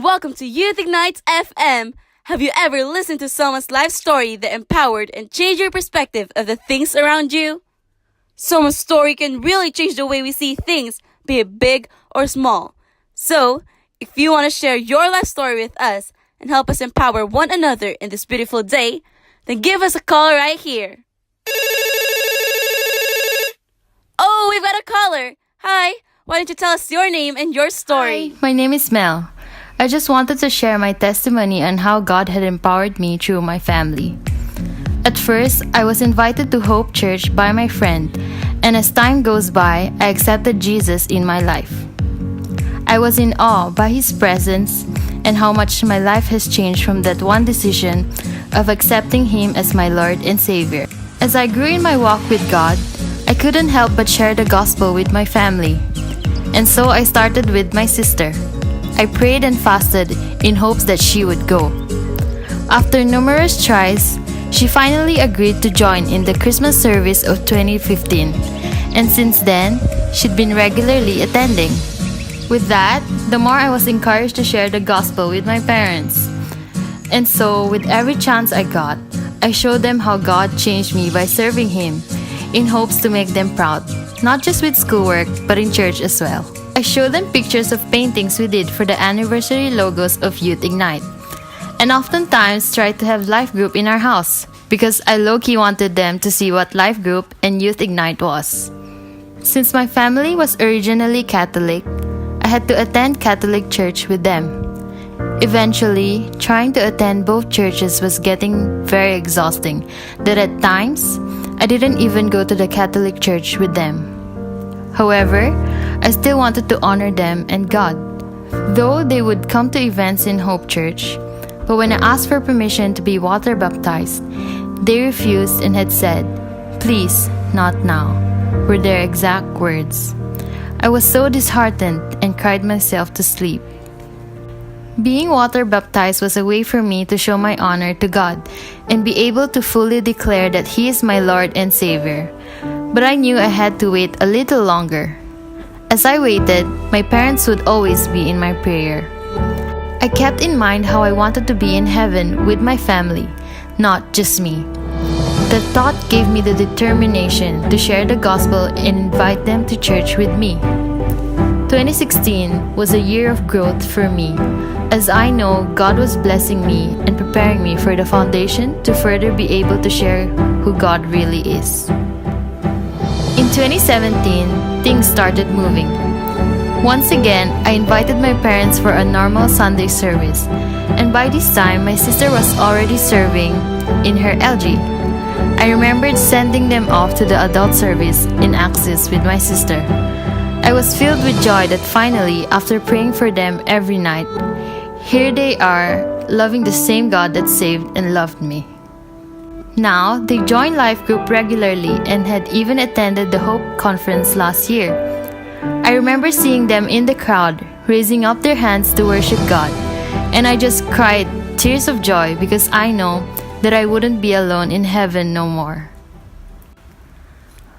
welcome to Youth Ignites FM. Have you ever listened to someone's life story that empowered and changed your perspective of the things around you? Someone's story can really change the way we see things, be it big or small. So, if you want to share your life story with us and help us empower one another in this beautiful day, then give us a call right here. Oh, we've got a caller. Hi, why don't you tell us your name and your story? Hi, my name is Mel. I just wanted to share my testimony on how God had empowered me through my family. At first, I was invited to Hope Church by my friend, and as time goes by, I accepted Jesus in my life. I was in awe by His presence and how much my life has changed from that one decision of accepting Him as my Lord and Savior. As I grew in my walk with God, I couldn't help but share the gospel with my family. And so I started with my sister. I prayed and fasted in hopes that she would go. After numerous tries, she finally agreed to join in the Christmas service of 2015, and since then, she'd been regularly attending. With that, the more I was encouraged to share the gospel with my parents. And so, with every chance I got, I showed them how God changed me by serving Him, in hopes to make them proud, not just with schoolwork, but in church as well. I showed them pictures of paintings we did for the anniversary logos of Youth Ignite, and oftentimes tried to have life group in our house because I low-key wanted them to see what life group and Youth Ignite was. Since my family was originally Catholic, I had to attend Catholic church with them. Eventually, trying to attend both churches was getting very exhausting, that at times, I didn't even go to the Catholic church with them. However, I still wanted to honor them and God, though they would come to events in Hope Church. But when I asked for permission to be water baptized, they refused and had said, "Please, not now," were their exact words. I was so disheartened and cried myself to sleep. Being water baptized was a way for me to show my honor to God and be able to fully declare that He is my Lord and Savior. But I knew I had to wait a little longer. As I waited, my parents would always be in my prayer. I kept in mind how I wanted to be in heaven with my family, not just me. The thought gave me the determination to share the gospel and invite them to church with me. 2016 was a year of growth for me, as I know God was blessing me and preparing me for the foundation to further be able to share who God really is. In 2017, things started moving. Once again, I invited my parents for a normal Sunday service, and by this time, my sister was already serving in her LG. I remembered sending them off to the adult service in Axis with my sister. I was filled with joy that finally, after praying for them every night, here they are, loving the same God that saved and loved me. Now, they join life group regularly and had even attended the Hope Conference last year. I remember seeing them in the crowd, raising up their hands to worship God, and I just cried tears of joy because I know that I wouldn't be alone in heaven no more.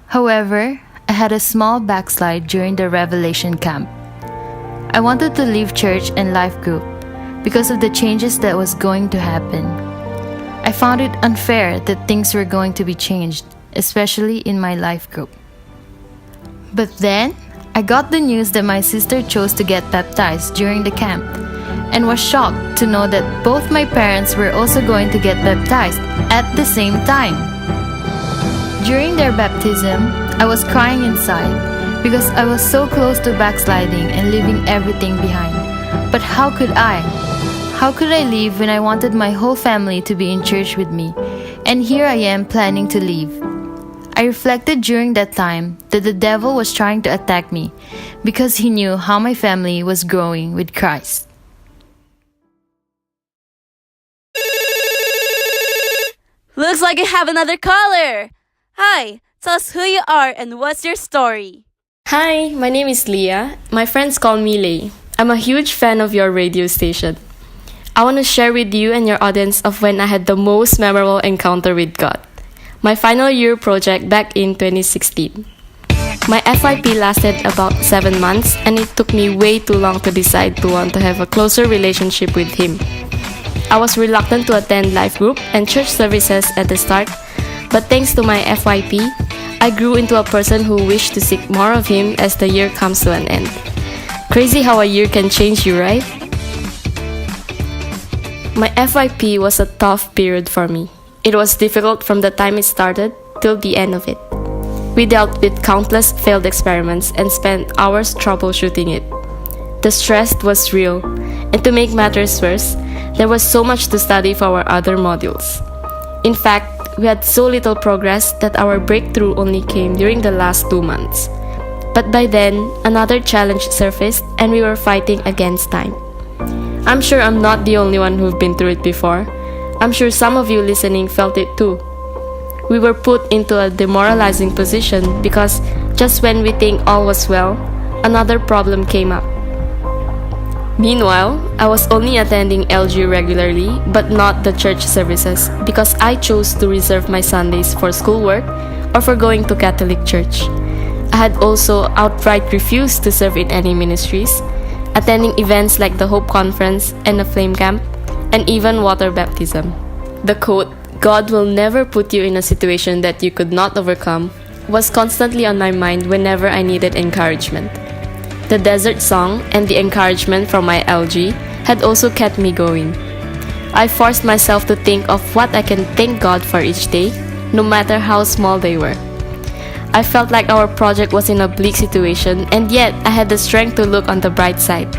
However, I had a small backslide during the Revelation camp. I wanted to leave church and life group because of the changes that was going to happen. I found it unfair that things were going to be changed, especially in my life group. But then, I got the news that my sister chose to get baptized during the camp, and was shocked to know that both my parents were also going to get baptized at the same time. During their baptism, I was crying inside because I was so close to backsliding and leaving everything behind. But how could I? How could I leave when I wanted my whole family to be in church with me? And here I am planning to leave. I reflected during that time that the devil was trying to attack me because he knew how my family was growing with Christ. Looks like you have another caller. Hi, tell us who you are and what's your story. Hi, my name is Leah. My friends call me Leah. I'm a huge fan of your radio station. I want to share with you and your audience of when I had the most memorable encounter with God. My final year project back in 2016. My FYP lasted about 7 months, and it took me way too long to decide to want to have a closer relationship with him. I was reluctant to attend life group and church services at the start, but thanks to my FYP, I grew into a person who wished to seek more of him as the year comes to an end. Crazy how a year can change you, right? My FYP was a tough period for me. It was difficult from the time it started till the end of it. We dealt with countless failed experiments and spent hours troubleshooting it. The stress was real, and to make matters worse, there was so much to study for our other modules. In fact, we had so little progress that our breakthrough only came during the last 2 months. But by then, another challenge surfaced and we were fighting against time. I'm sure I'm not the only one who've been through it before. I'm sure some of you listening felt it too. We were put into a demoralizing position because just when we think all was well, another problem came up. Meanwhile, I was only attending LG regularly but not the church services because I chose to reserve my Sundays for schoolwork or for going to Catholic church. I had also outright refused to serve in any ministries, attending events like the Hope Conference and the Flame Camp, and even water baptism. The quote, "God will never put you in a situation that you could not overcome," was constantly on my mind whenever I needed encouragement. The desert song and the encouragement from my LG had also kept me going. I forced myself to think of what I can thank God for each day, no matter how small they were. I felt like our project was in a bleak situation, and yet I had the strength to look on the bright side.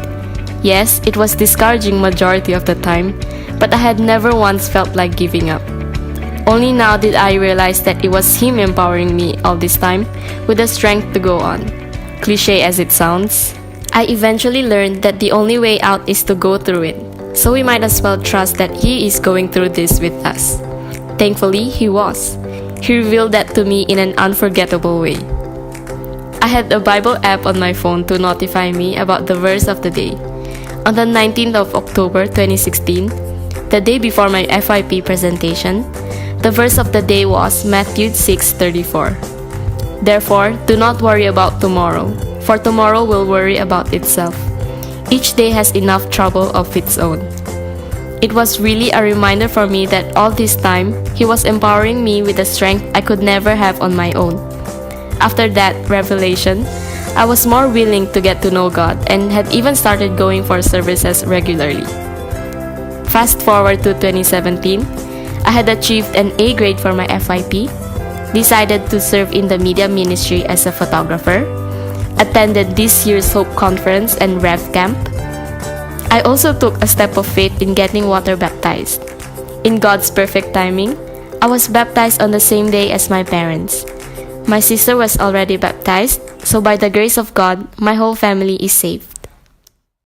Yes, it was discouraging majority of the time, but I had never once felt like giving up. Only now did I realize that it was Him empowering me all this time with the strength to go on. Cliche as it sounds, I eventually learned that the only way out is to go through it, so we might as well trust that He is going through this with us. Thankfully, He was. He revealed that to me in an unforgettable way. I had a Bible app on my phone to notify me about the verse of the day. On the 19th of October 2016, the day before my FYP presentation, the verse of the day was Matthew 6:34. Therefore, do not worry about tomorrow, for tomorrow will worry about itself. Each day has enough trouble of its own. It was really a reminder for me that all this time, He was empowering me with a strength I could never have on my own. After that revelation, I was more willing to get to know God and had even started going for services regularly. Fast forward to 2017, I had achieved an A grade for my FYP, decided to serve in the media ministry as a photographer, attended this year's Hope Conference and Rev Camp. I also took a step of faith in getting water baptized. In God's perfect timing, I was baptized on the same day as my parents. My sister was already baptized, so by the grace of God, my whole family is safe.